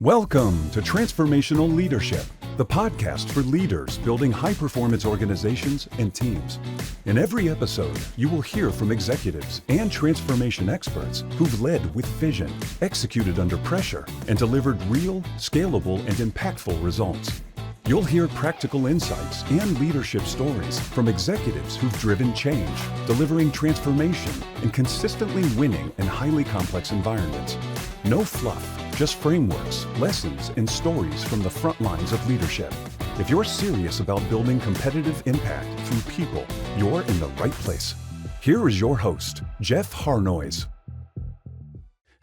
Welcome to Transformational Leadership, the podcast for leaders building high-performance organizations and teams. In every episode, you will hear from executives and transformation experts who've led with vision, executed under pressure, and delivered real, scalable, and impactful results. You'll hear practical insights and leadership stories from executives who've driven change, delivering transformation, and consistently winning in highly complex environments. No fluff, just frameworks, lessons, and stories from the front lines of leadership. If you're serious about building competitive impact through people, you're in the right place. Here is your host, Jeff Harnois.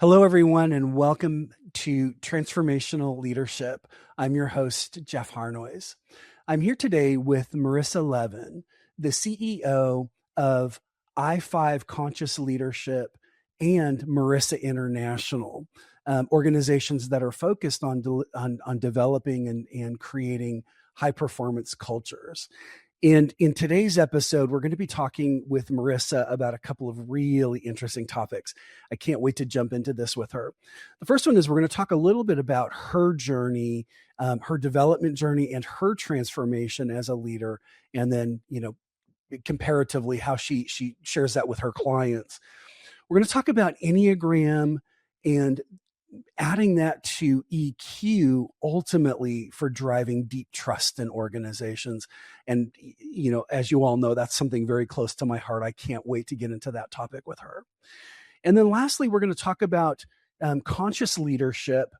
Hello, everyone, and welcome to Transformational Leadership. I'm your host, Jeff Harnois. I'm here today with Marissa Levin, the CEO of I5 Conscious Leadership and Marissa International, organizations that are focused on developing and creating high-performance cultures. And in today's episode, we're going to be talking with Marissa about a couple of really interesting topics. I can't wait to jump into this with her. The first one is we're going to talk a little bit about her journey, her development journey, and her transformation as a leader, and then, comparatively how she shares that with her clients. We're going to talk about Enneagram and adding that to EQ ultimately for driving deep trust in organizations. And, as you all know, that's something very close to my heart. I can't wait to get into that topic with her. And then lastly, we're going to talk about conscious leadership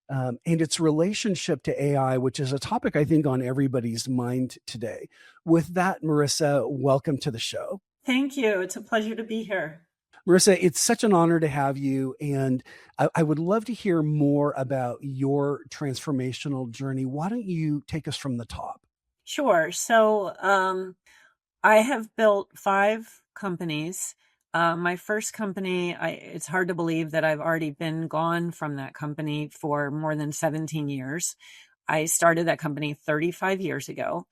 and its relationship to AI, which is a topic I think on everybody's mind today. With that, Marissa, welcome to the show. Thank you. It's a pleasure to be here. Marissa, it's such an honor to have you, and I would love to hear more about your transformational journey. Why don't you take us from the top? Sure. So I have built 5 companies. My first company, it's hard to believe that I've already been gone from that company for more than 17 years. I started that company 35 years ago.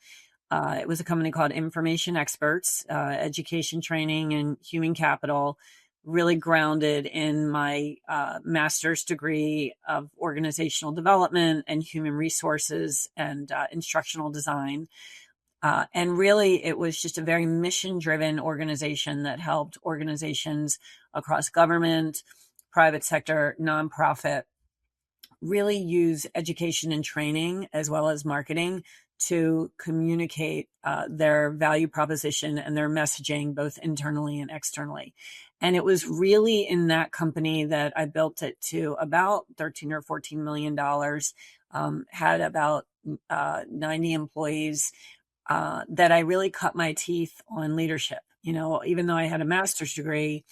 It was a company called Information Experts, education, training, and human capital, really grounded in my master's degree of organizational development and human resources and instructional design. And really, it was just a very mission-driven organization that helped organizations across government, private sector, nonprofit, really use education and training as well as marketing to communicate their value proposition and their messaging, both internally and externally. And it was really in that company that I built it to about $13 or $14 million, had about 90 employees, that I really cut my teeth on leadership. Even though I had a master's degree,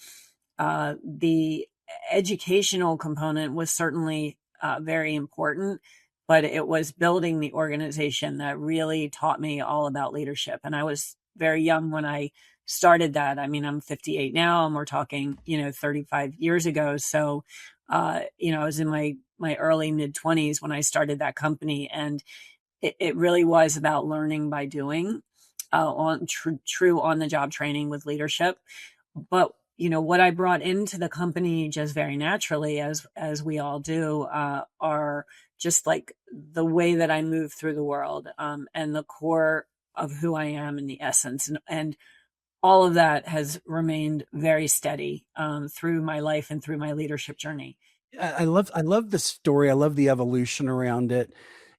the educational component was certainly very important, but it was building the organization that really taught me all about leadership. And I was very young when I started that. I mean, I'm 58 now, and we're talking, 35 years ago. So, I was in my early mid-20s when I started that company, and it really was about learning by doing, on true on-the-job training with leadership. But what I brought into the company just very naturally, as we all do, are just like the way that I move through the world, and the core of who I am and the essence. And all of that has remained very steady through my life and through my leadership journey. I love the story. I love the evolution around it.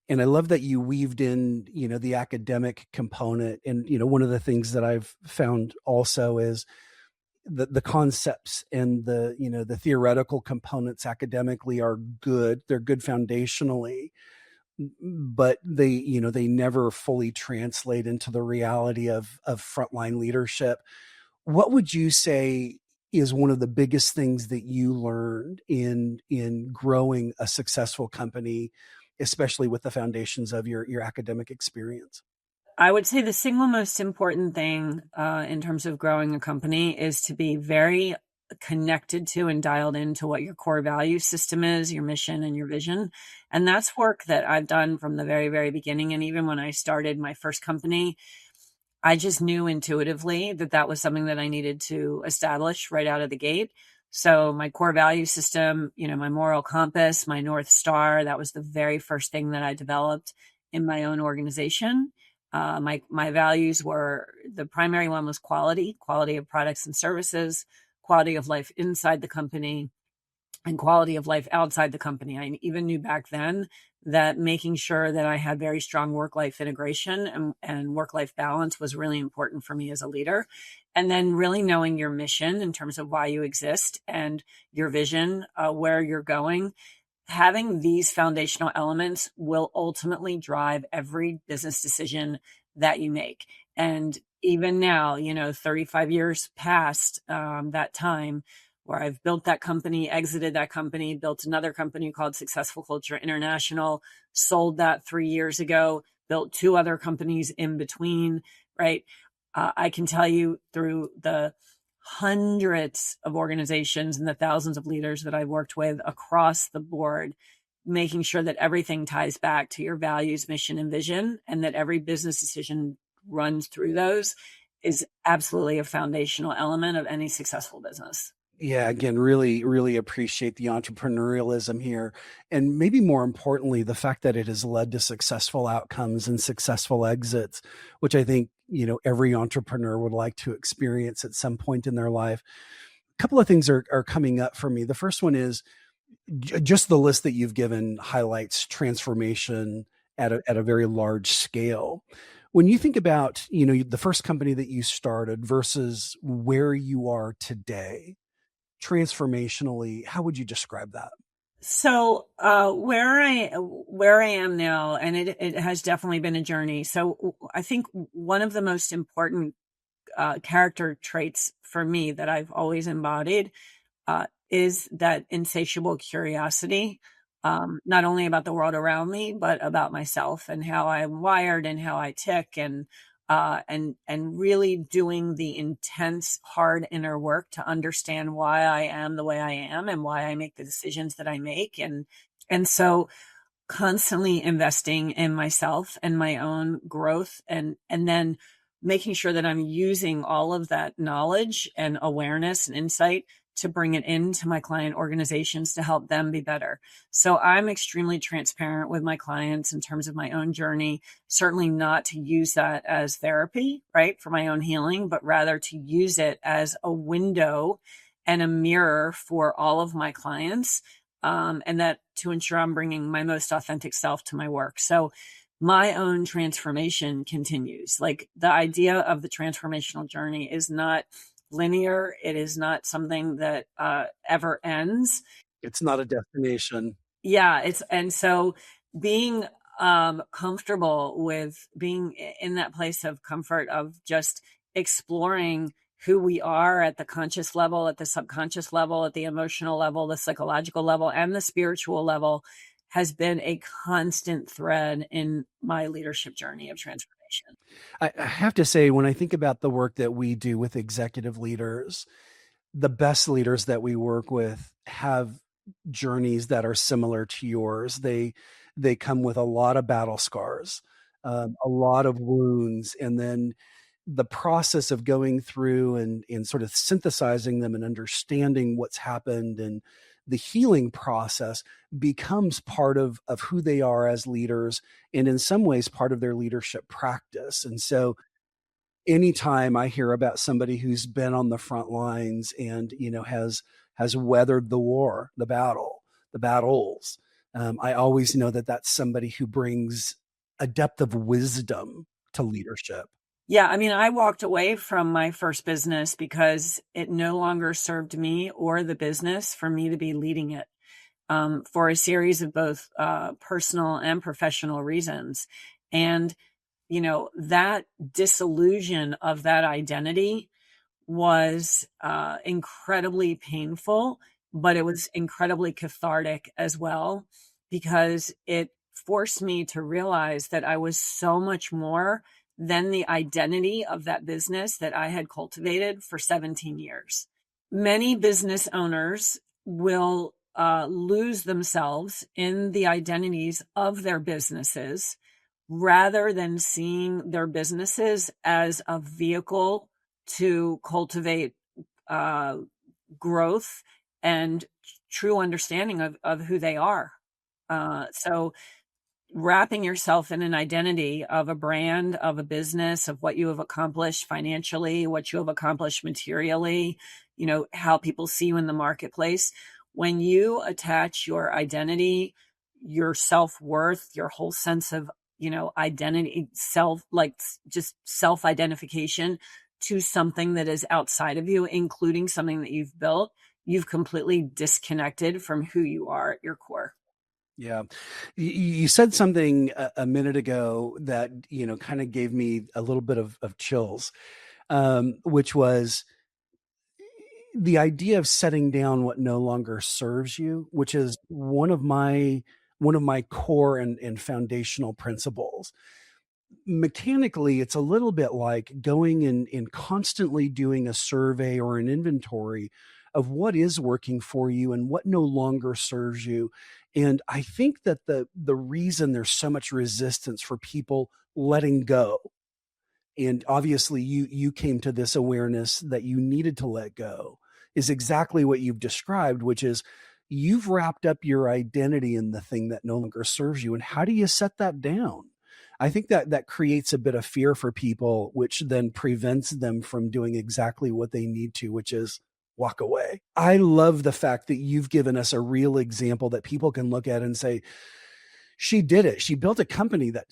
And I love that you weaved in, the academic component. And, one of the things that I've found also is the concepts and the theoretical components academically are good. They're good foundationally, but they never fully translate into the reality of frontline leadership. What would you say is one of the biggest things that you learned in growing a successful company, especially with the foundations of your academic experience? I would say the single most important thing in terms of growing a company is to be very connected to and dialed into what your core value system is, your mission and your vision. And that's work that I've done from the very, very beginning. And even when I started my first company, I just knew intuitively that that was something that I needed to establish right out of the gate. So my core value system, my moral compass, my North Star, that was the very first thing that I developed in my own organization. My values were, the primary one was quality of products and services, quality of life inside the company, and quality of life outside the company. I even knew back then that making sure that I had very strong work-life integration and work-life balance was really important for me as a leader. And then really knowing your mission in terms of why you exist and your vision, where you're going. Having these foundational elements will ultimately drive every business decision that you make. And even now, 35 years past that time, where I've built that company, exited that company, built another company called Successful Culture International, sold that 3 years ago, built 2 other companies in between, right? I can tell you through the hundreds of organizations and the thousands of leaders that I've worked with across the board, making sure that everything ties back to your values, mission, and vision, and that every business decision runs through those is absolutely a foundational element of any successful business. Yeah, again, really, really appreciate the entrepreneurialism here. And maybe more importantly, the fact that it has led to successful outcomes and successful exits, which I think, every entrepreneur would like to experience at some point in their life. A couple of things are coming up for me. The first one is just the list that you've given highlights transformation at a very large scale. When you think about, the first company that you started versus where you are today, transformationally, how would you describe that? So where I am now, and it has definitely been a journey. So I think one of the most important character traits for me that I've always embodied is that insatiable curiosity, not only about the world around me, but about myself and how I'm wired and how I tick, and really doing the intense, hard inner work to understand why I am the way I am and why I make the decisions that I make. And so constantly investing in myself and my own growth, and then making sure that I'm using all of that knowledge and awareness and insight to bring it into my client organizations to help them be better. So I'm extremely transparent with my clients in terms of my own journey, certainly not to use that as therapy, right, for my own healing, but rather to use it as a window and a mirror for all of my clients, and that to ensure I'm bringing my most authentic self to my work. So my own transformation continues. Like, the idea of the transformational journey is not linear. It is not something that ever ends. It's not a destination. Yeah, and so being comfortable with being in that place of comfort of just exploring who we are at the conscious level, at the subconscious level, at the emotional level, the psychological level, and the spiritual level has been a constant thread in my leadership journey of transformation. I have to say, when I think about the work that we do with executive leaders, the best leaders that we work with have journeys that are similar to yours. They come with a lot of battle scars, a lot of wounds, and then the process of going through and sort of synthesizing them and understanding what's happened, and the healing process becomes part of who they are as leaders, and in some ways part of their leadership practice. And so anytime I hear about somebody who's been on the front lines and, has weathered the war, the battles, I always know that that's somebody who brings a depth of wisdom to leadership. Yeah, I mean, I walked away from my first business because it no longer served me or the business for me to be leading it, for a series of both personal and professional reasons. And, that disillusion of that identity was incredibly painful, but it was incredibly cathartic as well, because it forced me to realize that I was so much more than the identity of that business that I had cultivated for 17 years. Many business owners will lose themselves in the identities of their businesses rather than seeing their businesses as a vehicle to cultivate growth and true understanding of who they are. So wrapping yourself in an identity of a brand, of a business, of what you have accomplished financially, what you have accomplished materially, how people see you in the marketplace. When you attach your identity, your self-worth, your whole sense of, identity, just self-identification to something that is outside of you, including something that you've built, you've completely disconnected from who you are at your core. Yeah. You said something a minute ago that, kind of gave me a little bit of chills, which was the idea of setting down what no longer serves you, which is one of my core and foundational principles. Mechanically, it's a little bit like going and constantly doing a survey or an inventory of what is working for you and what no longer serves you. And I think that the reason there's so much resistance for people letting go, and obviously you came to this awareness that you needed to let go, is exactly what you've described, which is you've wrapped up your identity in the thing that no longer serves you. And how do you set that down? I think that creates a bit of fear for people, which then prevents them from doing exactly what they need to, which is walk away. I love the fact that you've given us a real example that people can look at and say, she did it. She built a company that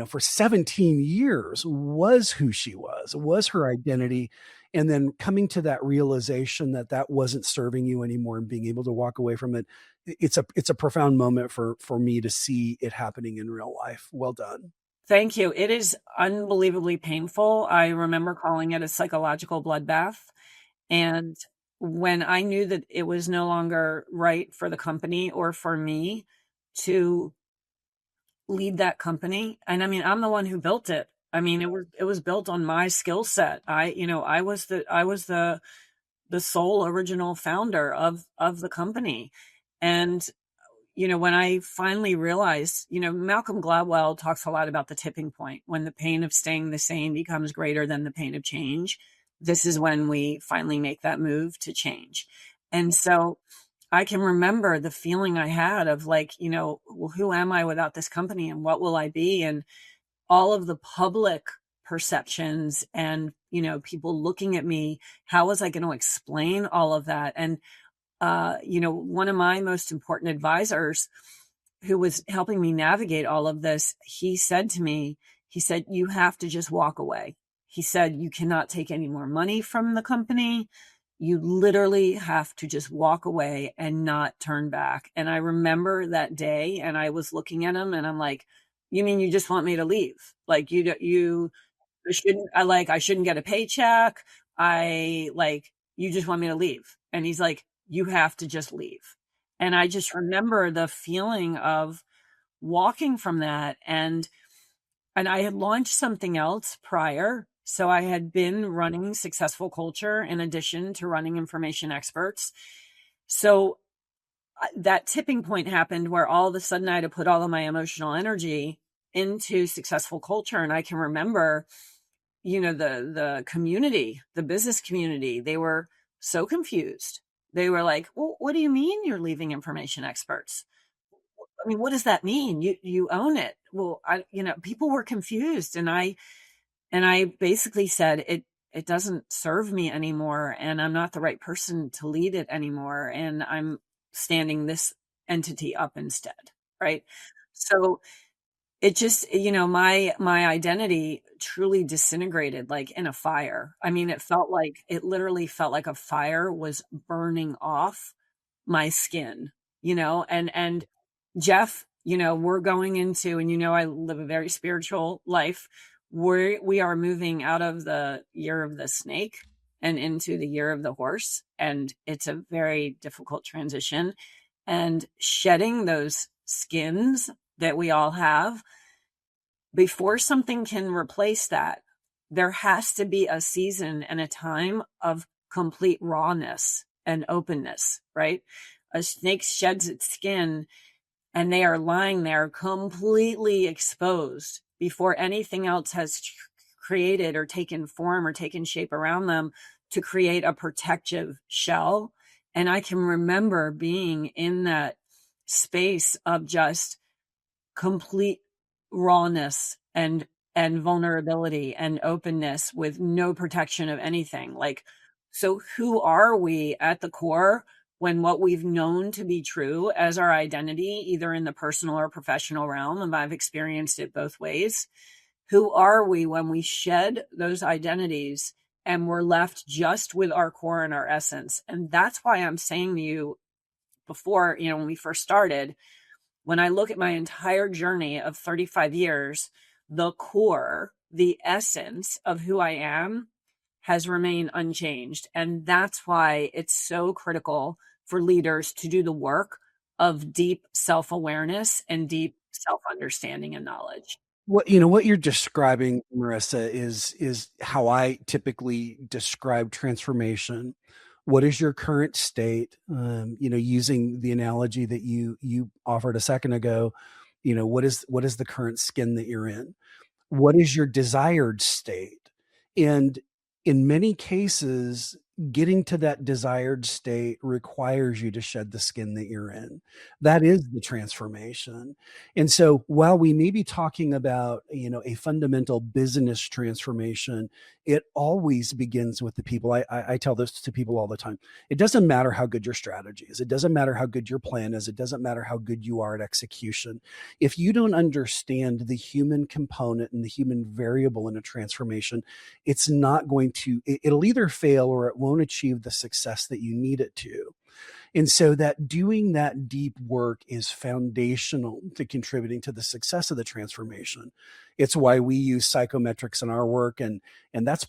for 17 years was who she was her identity. And then coming to that realization that wasn't serving you anymore and being able to walk away from it. It's a profound moment for me to see it happening in real life. Well done. Thank you. It is unbelievably painful. I remember calling it a psychological bloodbath. And when I knew that it was no longer right for the company or for me to lead that company, and I mean, I'm the one who built it. I mean, it was built on my skill set. I was the sole original founder of the company. And when I finally realized, Malcolm Gladwell talks a lot about the tipping point, when the pain of staying the same becomes greater than the pain of change. This is when we finally make that move to change. And so I can remember the feeling I had of like, well, who am I without this company and what will I be? And all of the public perceptions and, people looking at me, how was I going to explain all of that? And, one of my most important advisors who was helping me navigate all of this, he said to me, you have to just walk away. He said, you cannot take any more money from the company. You literally have to just walk away and not turn back. And I remember that day, and I was looking at him and I'm like, you mean you just want me to leave? Like you I shouldn't get a paycheck. You just want me to leave. And he's like, you have to just leave. And I just remember the feeling of walking from that. And I had launched something else prior. So I had been running Successful Culture in addition to running Information Experts. So that tipping point happened where all of a sudden I had to put all of my emotional energy into Successful Culture. And I can remember, the community, the business community, they were so confused. They were like, well, what do you mean you're leaving Information Experts? I mean, what does that mean? You own it. Well, people were confused, and I basically said it doesn't serve me anymore, and I'm not the right person to lead it anymore, and I'm standing this entity up instead, right? So it just, my identity truly disintegrated like in a fire. I mean, it literally felt like a fire was burning off my skin, and Jeff, we're going into, and I live a very spiritual life. We are moving out of the year of the snake and into the year of the horse. And it's a very difficult transition, and shedding those skins that we all have, before something can replace that, there has to be a season and a time of complete rawness and openness, right? A snake sheds its skin and they are lying there completely exposed before anything else has created or taken form or taken shape around them to create a protective shell. And I can remember being in that space of just complete rawness and vulnerability and openness with no protection of anything. Like, so who are we at the core when what we've known to be true as our identity, either in the personal or professional realm, and I've experienced it both ways, who are we when we shed those identities and we're left just with our core and our essence? And that's why I'm saying to you before, when we first started, when I look at my entire journey of 35 years, the core, the essence of who I am has remained unchanged. And that's why it's so critical for leaders to do the work of deep self-awareness and deep self-understanding and knowledge. What you're describing, Marissa, is how I typically describe transformation. What is your current state? Using the analogy that you offered a second ago, what is the current skin that you're in? What is your desired state? And in many cases, getting to that desired state requires you to shed the skin that you're in. That is the transformation. And so while we may be talking about, a fundamental business transformation, it always begins with the people. I tell this to people all the time. It doesn't matter how good your strategy is. It doesn't matter how good your plan is. It doesn't matter how good you are at execution. If you don't understand the human component and the human variable in a transformation, it's not going to, it'll either fail or it won't achieve the success that you need it to. And so that doing that deep work is foundational to contributing to the success of the transformation. It's why we use psychometrics in our work. And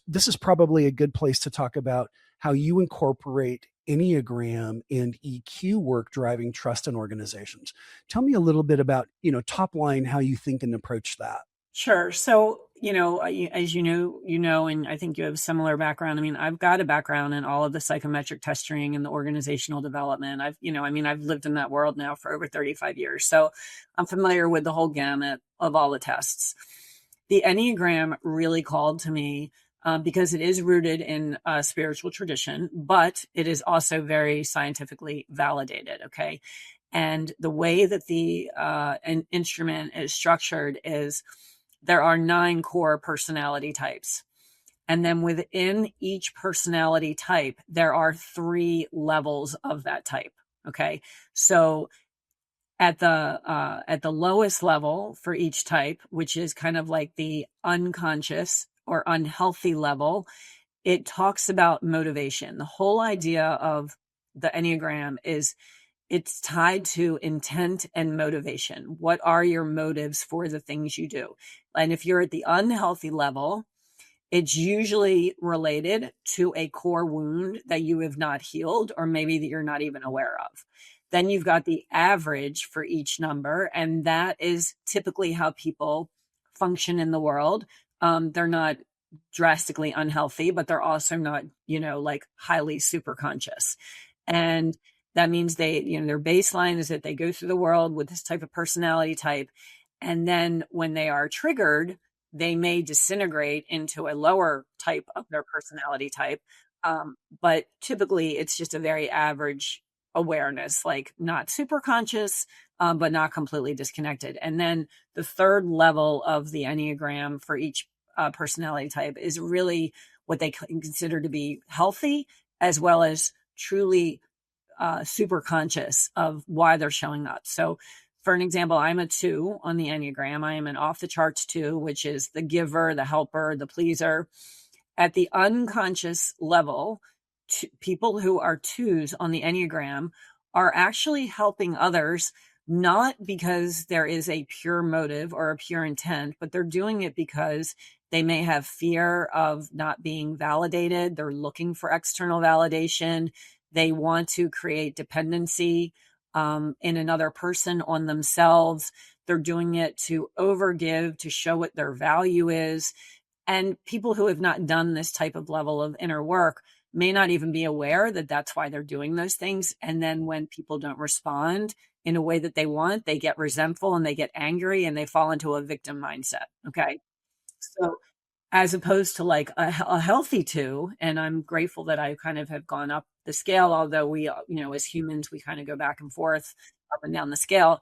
this is probably a good place to talk about how you incorporate Enneagram and EQ work driving trust in organizations. Tell me a little bit about, top line, how you think and approach that. Sure. So, as and I think you have a similar background. I mean, I've got a background in all of the psychometric testing and the organizational development. I've lived in that world now for over 35 years. So I'm familiar with the whole gamut of all the tests. The Enneagram really called to me because it is rooted in a spiritual tradition, but it is also very scientifically validated. Okay. And the way that the instrument is structured is there are 9 core personality types. And then within each personality type, there are 3 levels of that type. Okay. So at the lowest level for each type, which is kind of like the unconscious or unhealthy level, it talks about motivation. The whole idea of the Enneagram is it's tied to intent and motivation. What are your motives for the things you do? And if you're at the unhealthy level, it's usually related to a core wound that you have not healed, or maybe that you're not even aware of. Then you've got the average for each number, and that is typically how people function in the world. They're not drastically unhealthy, but they're also not, like highly super conscious. And that means their baseline is that they go through the world with this type of personality type. And then when they are triggered, they may disintegrate into a lower type of their personality type. But typically it's just a very average awareness, like not super conscious, but not completely disconnected. And then the third level of the Enneagram for each personality type is really what they consider to be healthy, as well as truly super conscious of why they're showing up. So for an example, I'm a 2 on the Enneagram. I am an off the charts 2, which is the giver, the helper, the pleaser. At the unconscious level, people who are 2s on the Enneagram are actually helping others, not because there is a pure motive or a pure intent, but they're doing it because they may have fear of not being validated. They're looking for external validation. They want to create dependency in another person on themselves. They're doing it to overgive, to show what their value is. And people who have not done this type of level of inner work may not even be aware that that's why they're doing those things. And then when people don't respond in a way that they want, they get resentful and they get angry and they fall into a victim mindset. Okay. So as opposed to like a healthy 2, and I'm grateful that I kind of have gone up the scale, although we, as humans, we kind of go back and forth up and down the scale.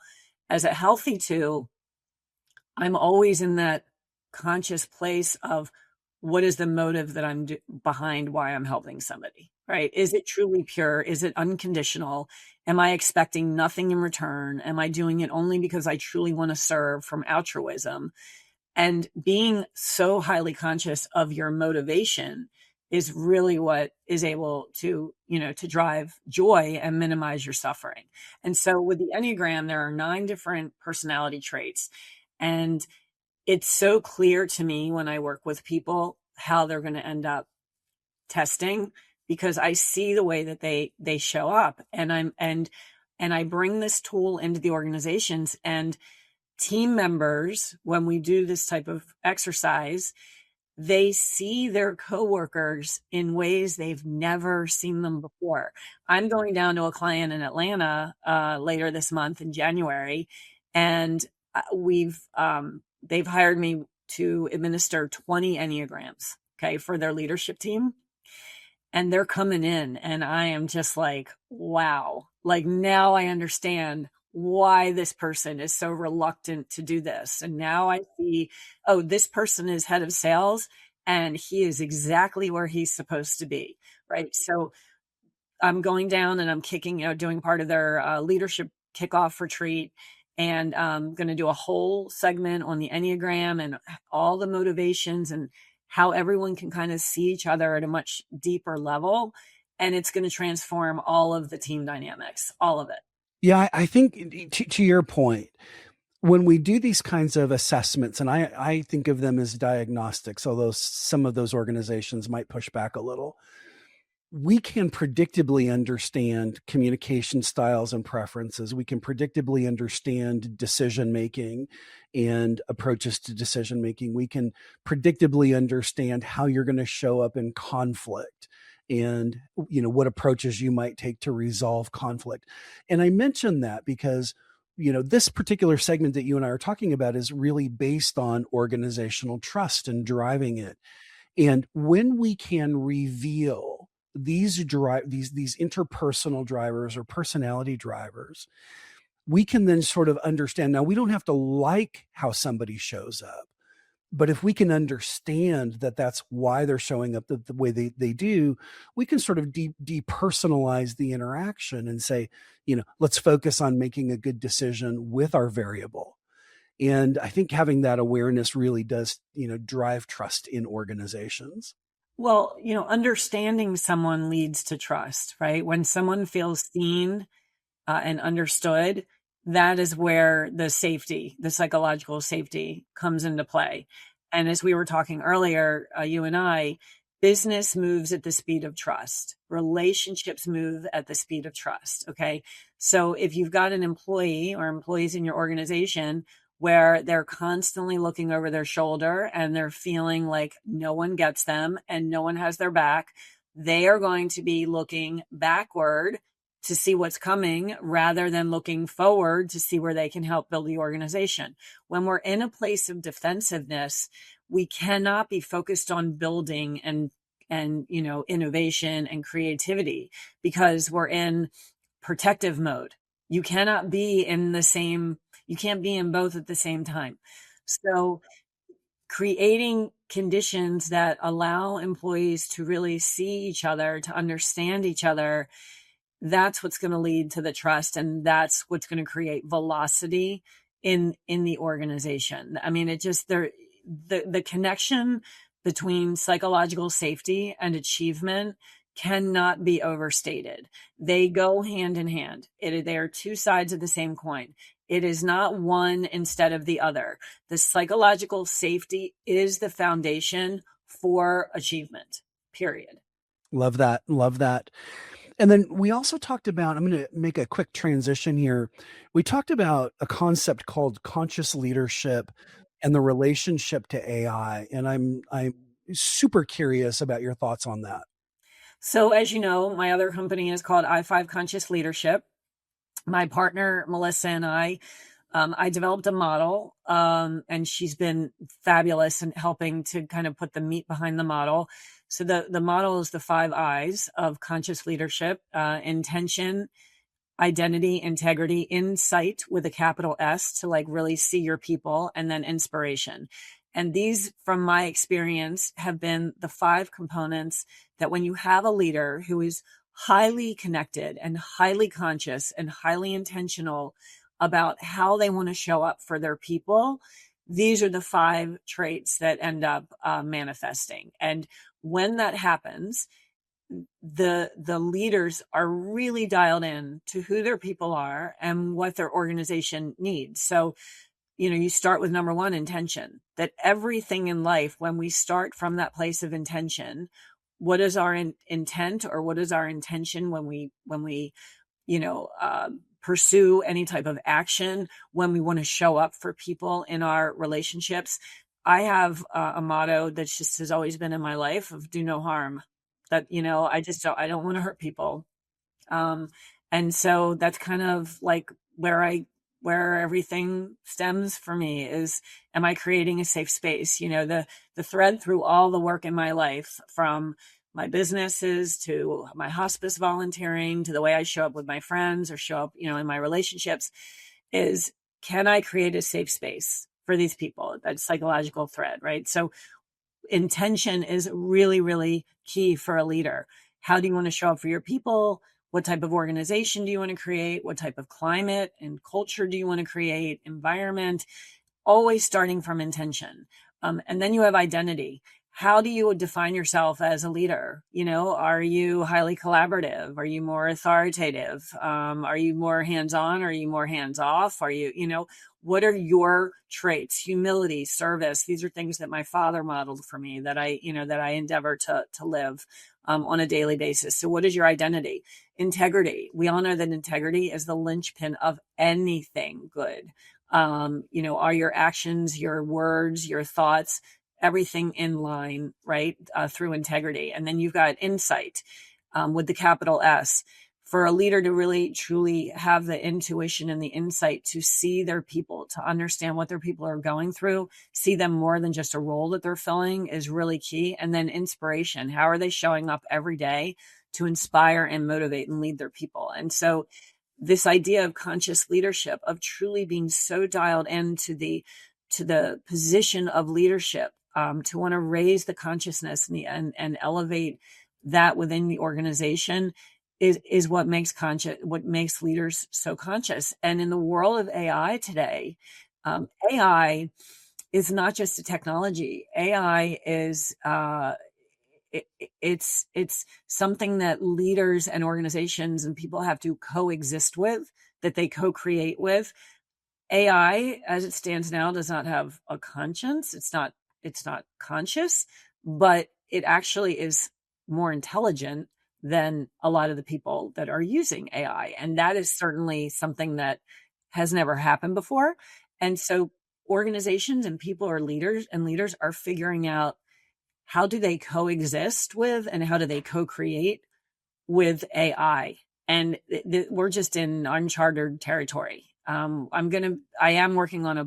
As a healthy 2, I'm always in that conscious place of what is the motive that I'm behind why I'm helping somebody, right? Is it truly pure? Is it unconditional? Am I expecting nothing in return? Am I doing it only because I truly want to serve from altruism? And being so highly conscious of your motivation is really what is able to, to drive joy and minimize your suffering. And so with the Enneagram, there are 9 different personality traits. And it's so clear to me when I work with people how they're going to end up testing, because I see the way that they show up, and I bring this tool into the organizations, and team members, when we do this type of exercise, they see their coworkers in ways they've never seen them before. I'm going down to a client in Atlanta later this month in January, and they've hired me to administer 20 Enneagrams, okay, for their leadership team. And they're coming in, and I am just like, wow, like now I understand why this person is so reluctant to do this. And now I see, oh, this person is head of sales and he is exactly where he's supposed to be, right? So I'm going down and I'm doing part of their leadership kickoff retreat, and I'm going to do a whole segment on the Enneagram and all the motivations and how everyone can kind of see each other at a much deeper level. And it's going to transform all of the team dynamics, all of it. Yeah, I think to your point, when we do these kinds of assessments, and I think of them as diagnostics, although some of those organizations might push back a little, we can predictably understand communication styles and preferences. We can predictably understand decision-making and approaches to decision-making. We can predictably understand how you're going to show up in conflict and, what approaches you might take to resolve conflict. And I mention that because, this particular segment that you and I are talking about is really based on organizational trust and driving it. And when we can reveal these interpersonal drivers or personality drivers, we can then sort of understand. Now, we don't have to like how somebody shows up, but if we can understand that that's why they're showing up the way they do, we can sort of depersonalize the interaction and say, let's focus on making a good decision with our variable. And I think having that awareness really does, drive trust in organizations. Well, understanding someone leads to trust, right? When someone feels seen and understood, that is where the psychological safety comes into play. And as we were talking earlier, you and I, business moves at the speed of trust. Relationships move at the speed of trust. Okay. So if you've got an employee or employees in your organization where they're constantly looking over their shoulder and they're feeling like no one gets them and no one has their back, they are going to be looking backward to see what's coming rather than looking forward to see where they can help build the organization. When we're in a place of defensiveness, we cannot be focused on building and innovation and creativity because we're in protective mode. You cannot be in you can't be in both at the same time. So creating conditions that allow employees to really see each other, to understand each other, that's what's going to lead to the trust, and that's what's going to create velocity in the organization. I mean, the connection between psychological safety and achievement cannot be overstated. They go hand in hand. They are 2 sides of the same coin. It is not one instead of the other. The psychological safety is the foundation for achievement, period. Love that. Love that. And then we also talked about, I'm going to make a quick transition here. We talked about a concept called conscious leadership and the relationship to AI. And I'm super curious about your thoughts on that. So as you know, my other company is called I5 Conscious Leadership. My partner, Melissa, and I I developed a model, and she's been fabulous in helping to kind of put the meat behind the model. So the model is the 5 I's of conscious leadership: intention, identity, integrity, insight with a capital S to like really see your people, and then inspiration. And these, from my experience, have been the 5 components that when you have a leader who is highly connected and highly conscious and highly intentional about how they want to show up for their people, these are the 5 traits that end up manifesting. And when that happens, the leaders are really dialed in to who their people are and what their organization needs. So, you start with number 1, intention. That everything in life, when we start from that place of intention, what is our intent, or what is our intention when we pursue any type of action, when we want to show up for people in our relationships. I have a motto that just has always been in my life of do no harm. That, I don't want to hurt people. And so that's kind of like where everything stems for me is, am I creating a safe space? The thread through all the work in my life, from my businesses to my hospice volunteering to the way I show up with my friends or show up, in my relationships, is, can I create a safe space for these people? That psychological thread, right? So intention is really, really key for a leader. How do you want to show up for your people? What type of organization do you want to create? What type of climate and culture do you want to create? Environment, always starting from intention. And then you have identity. How do you define yourself as a leader? Are you highly collaborative? Are you more authoritative? Are you more hands-on? Are you more hands-off? Are you, what are your traits? Humility, service. These are things that my father modeled for me that I endeavor to live on a daily basis. So what is your identity? Integrity. We all know that integrity is the linchpin of anything good. Are your actions, your words, your thoughts, everything in line, right? Through integrity. And then you've got insight, with the capital S. For a leader to really truly have the intuition and the insight to see their people, to understand what their people are going through, see them more than just a role that they're filling, is really key. And then inspiration. How are they showing up every day to inspire and motivate and lead their people? And so this idea of conscious leadership, of truly being so dialed into the position of leadership, to want to raise the consciousness and elevate that within the organization, is what makes leaders so conscious. And in the world of AI today, AI is not just a technology. AI is it's something that leaders and organizations and people have to coexist with, that they co-create with. AI, as it stands now, does not have a conscience. It's not conscious, but it actually is more intelligent than a lot of the people that are using AI. And that is certainly something that has never happened before. And so organizations and people are leaders are figuring out, how do they coexist with, and how do they co-create with AI? And we're just in uncharted territory. I am working on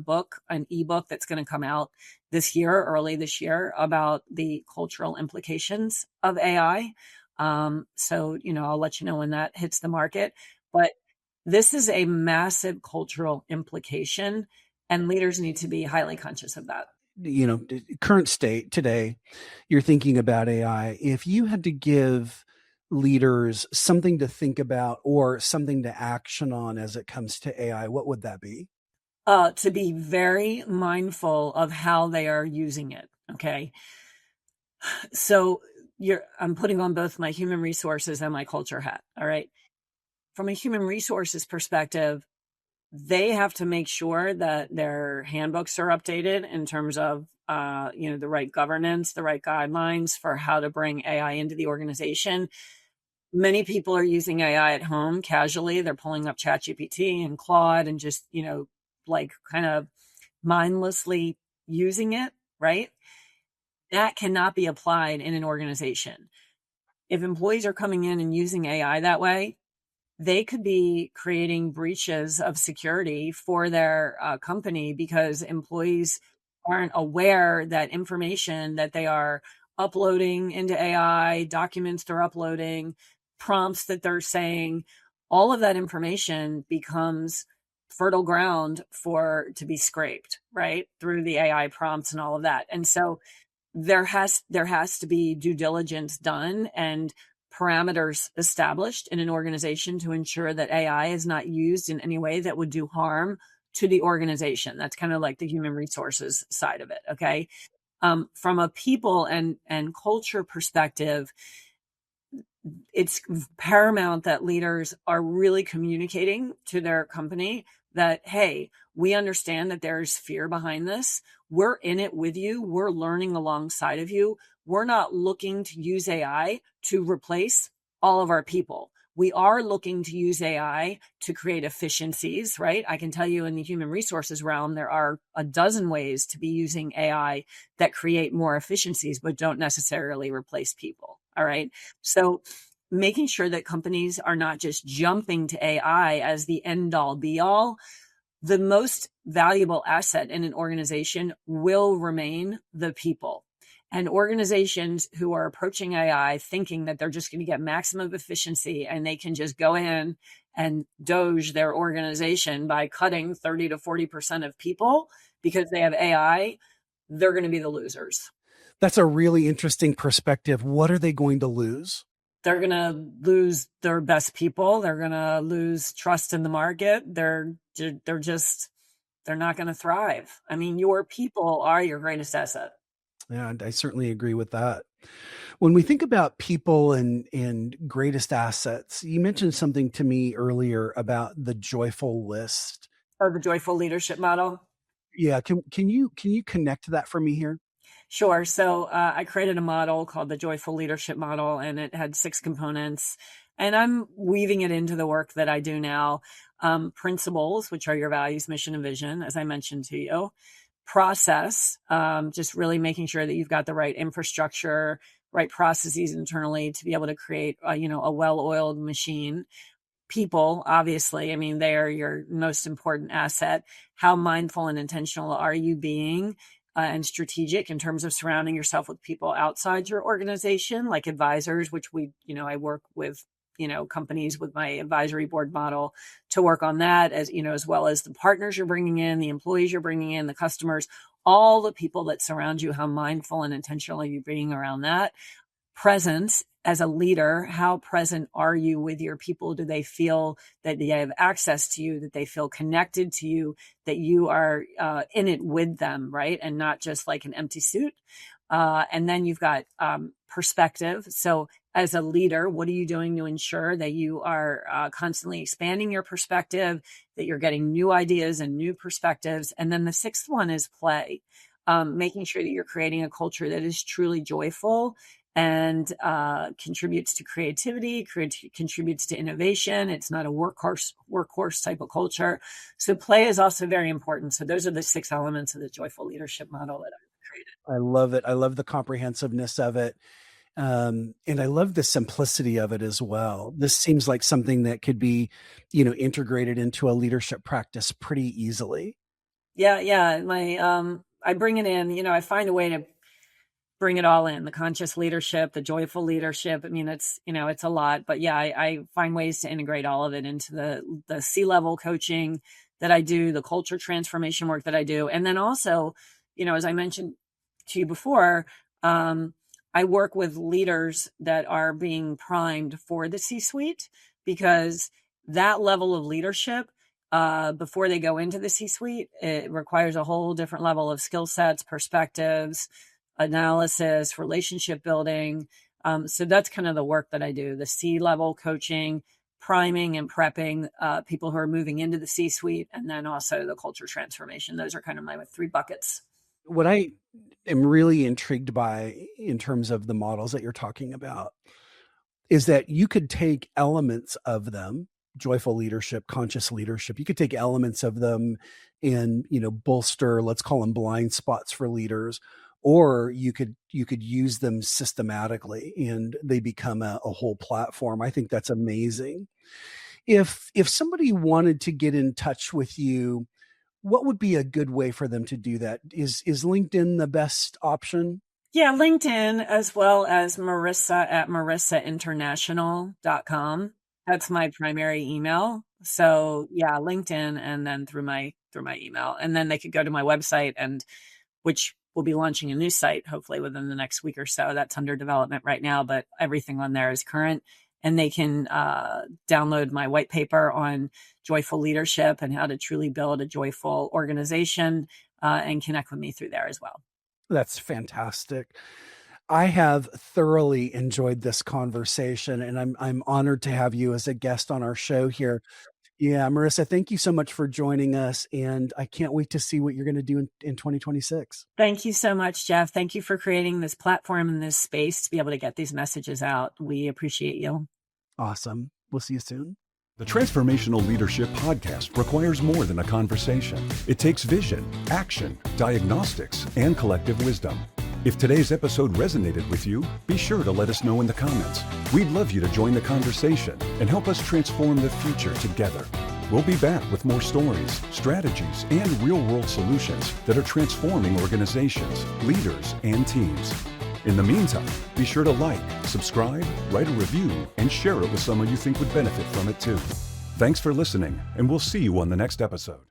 an ebook that's going to come out early this year, about the cultural implications of AI. So, I'll let you know when that hits the market, but this is a massive cultural implication, and leaders need to be highly conscious of that. Current state today, you're thinking about AI. If you had to give leaders something to think about or something to action on as it comes to AI, what would that be? To be very mindful of how they are using it. Okay. So I'm putting on both my human resources and my culture hat. All right. From a human resources perspective, they have to make sure that their handbooks are updated in terms of, the right governance, the right guidelines for how to bring AI into the organization. Many people are using AI at home casually. They're pulling up ChatGPT and Claude and just, like kind of mindlessly using it, right? That cannot be applied in an organization. If employees are coming in and using AI that way, they could be creating breaches of security for their company because employees aren't aware that information that they are uploading into AI, documents they're uploading, prompts that they're saying, all of that information becomes fertile ground for to be scraped, right? Through the AI prompts and all of that. And so there has to be due diligence done and parameters established in an organization to ensure that AI is not used in any way that would do harm to the organization. That's kind of like the human resources side of it. Okay. From a people and culture perspective, it's paramount that leaders are really communicating to their company that, hey, we understand that there's fear behind this. We're in it with you. We're learning alongside of you. We're not looking to use AI to replace all of our people. We are looking to use AI to create efficiencies, right? I can tell you in the human resources realm, there are a dozen ways to be using AI that create more efficiencies, but don't necessarily replace people. All right. So making sure that companies are not just jumping to AI as the end all be all. The most valuable asset in an organization will remain the people. And organizations who are approaching AI thinking that they're just going to get maximum efficiency and they can just go in and doge their organization by cutting 30 to 40% of people because they have AI, they're going to be the losers. That's a really interesting perspective. What are they going to lose? They're going to lose their best people. They're going to lose trust in the market. They're not going to thrive. I mean, your people are your greatest asset. Yeah, I certainly agree with that. When we think about people and greatest assets, you mentioned something to me earlier about the joyful list. Or the joyful leadership model. Yeah, can you connect that for me here? Sure. So I created a model called the Joyful Leadership Model, and it had 6 components. And I'm weaving it into the work that I do now. Principles, which are your values, mission, and vision, as I mentioned to you. Process, just really making sure that you've got the right infrastructure, right processes internally to be able to create, a well-oiled machine. People, obviously, I mean, they are your most important asset. How mindful and intentional are you being and strategic in terms of surrounding yourself with people outside your organization, like advisors, which I work with, companies with my advisory board model to work on that as well as the partners you're bringing in, the employees you're bringing in, the customers, all the people that surround you. How mindful and intentional are you being around that? Presence as a leader, how present are you with your people? Do they feel that they have access to you, that they feel connected to you, that you are in it with them, right? And not just like an empty suit. And then you've got perspective. So as a leader, what are you doing to ensure that you are constantly expanding your perspective, that you're getting new ideas and new perspectives? And then the 6th one is play, making sure that you're creating a culture that is truly joyful and contributes to creativity, contributes to innovation. It's not a workhorse type of culture. So play is also very important. So those are the 6 elements of the joyful leadership model that I've created. I love it. I love the comprehensiveness of it. And I love the simplicity of it as well. This seems like something that could be, integrated into a leadership practice pretty easily. Yeah. I bring it in, I find a way to bring it all in, the conscious leadership, the joyful leadership. I mean, it's a lot, but yeah, I find ways to integrate all of it into the C-level coaching that I do, the culture transformation work that I do. And then also, as I mentioned to you before, I work with leaders that are being primed for the C-suite, because that level of leadership, before they go into the C-suite, it requires a whole different level of skill sets, perspectives, analysis, relationship building. So that's kind of the work that I do, the C-level coaching, priming and prepping people who are moving into the C-suite, and then also the culture transformation. Those are kind of my 3 buckets. What I am really intrigued by in terms of the models that you're talking about is that you could take elements of them, joyful leadership, conscious leadership, you could take elements of them and, bolster, let's call them blind spots for leaders, or you could use them systematically and they become a whole platform. I think that's amazing. If somebody wanted to get in touch with you, what would be a good way for them to do that? Is LinkedIn the best option? Yeah, LinkedIn, as well as Marissa at marissainternational.com. That's my primary email. So yeah, LinkedIn, and then through my email. And then they could go to my website, and which will be launching a new site hopefully within the next week or so. That's under development right now, but everything on there is current. And they can download my white paper on joyful leadership and how to truly build a joyful organization, and connect with me through there as well. That's fantastic. I have thoroughly enjoyed this conversation, and I'm honored to have you as a guest on our show here. Yeah, Marissa, thank you so much for joining us, and I can't wait to see what you're going to do in 2026. Thank you so much, Jeff. Thank you for creating this platform and this space to be able to get these messages out. We appreciate you. Awesome. We'll see you soon. The Transformational Leadership podcast requires more than a conversation. It takes vision, action, diagnostics, and collective wisdom. If today's episode resonated with you, be sure to let us know in the comments. We'd love you to join the conversation and help us transform the future together. We'll be back with more stories, strategies, and real-world solutions that are transforming organizations, leaders, and teams. In the meantime, be sure to like, subscribe, write a review, and share it with someone you think would benefit from it too. Thanks for listening, and we'll see you on the next episode.